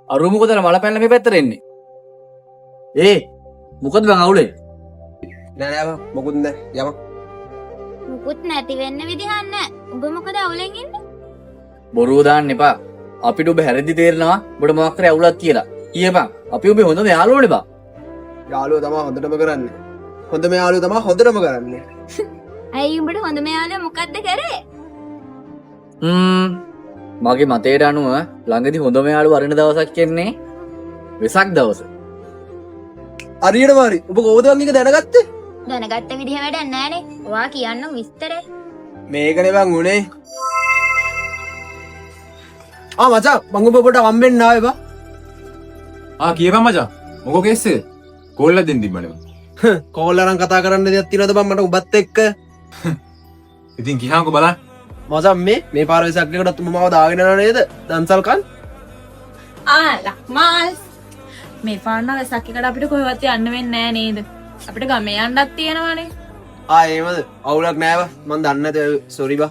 අරු මොකද මල පැනලා මේ පැත්තට එන්නේ? මොකද බං අවුලේ? නෑ බං මොකුත් නෑ යමක්. මුකුත් නැති වෙන්න විදිහක් නෑ. උඹ මොකද අවුලෙන් ඉන්නේ? බොරුව දාන්න එපා. අපිට ඔබ හැරදි තේරෙනවා ඔබට මොකක් කරේ අවුලක් කියලා. කියපන්. අපි ඔබේ හොඳම යාළුවෝනේ බං. යාළුවෝ තමයි හොඳටම කරන්නේ. හොඳම යාළුවෝ තමයි හොඳටම කරන්නේ. ඇයි උඹට හොඳම යාළුවා මොකද්ද කරේ? මගේ මතයට අනුව ළඟදි හොඳම යාළුවා අරින දවසක් කියන්නේ වෙසක් දවස. හරියට මාරි. ඔබ කොහොමද මං එක දැනගත්තේ? දැනගත්ත විදිහ වැඩක් නෑනේ. ඔයා කියන්න විස්තරේ. මේකනේ බං උනේ. මචං මං ඔබට හම්බෙන්න ආවේ බං. කියපන් මචං. මොකෝ කේස් එක? කෝල්ලා දෙන්න තිබ්බනේ. කෝල් අරන් කතා කරන්න දෙයක් තියෙනවද බං මට ඔබත් එක්ක? ඉතින් ගිහාන්කෝ බලන්න. මචං මේ පාර වෙසක් එකකට තුම මාව දාගෙන යනවා නේද? දන්සල්කන්. ලක්මාල් මේ පාන්න වෙසක් එකට අපිට කොහෙවත් යන්න වෙන්නේ නෑ නේද? අපිට ගමේ යන්නත් තියෙනවානේ. එහෙමද? අවුලක් නෑ බං. මං දන්නේ නැතේ සෝරි බං.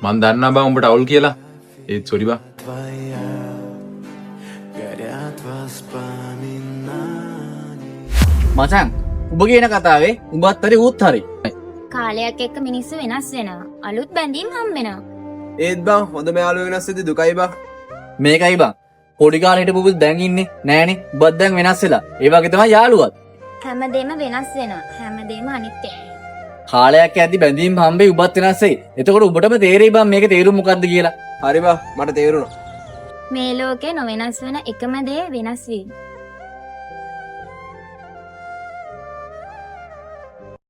මන් දන්නා බං උඹට අවුල් කියලා. ඒත් සෝරි බං. මචං ඔබ කියන කතාවේ උඹත් හරි ඌත් හරි. කාලයක් එක්ක මිනිස්සු වෙනස් වෙනවා. අලුත් බැඳීම් හම් වෙනවා. ඒත් බං හොඳම යාළුවෝ වෙනස් වෙද්දි දුකයි බං. මේකයි බං. පොඩි කාලේ හිටපු පුත් දැන් ඉන්නේ නෑනේ. ඔබත් දැන් වෙනස් වෙලා. ඒ වගේ තමයි යාළුවත්. හැමදේම වෙනස් වෙනවා. හැමදේම අනිත්‍යයි. කාලයක් යද්දි බැඳීම් හම්බෙයි ඔබත් වෙනස් වෙයි. එතකොට ඔබටම තේරෙයි බං මේකේ තේරුම මොකක්ද කියලා. හරි බං මට තේරුණා. මේ ලෝකේ නොවෙනස් වෙන එකම දේ වෙනස් වීම.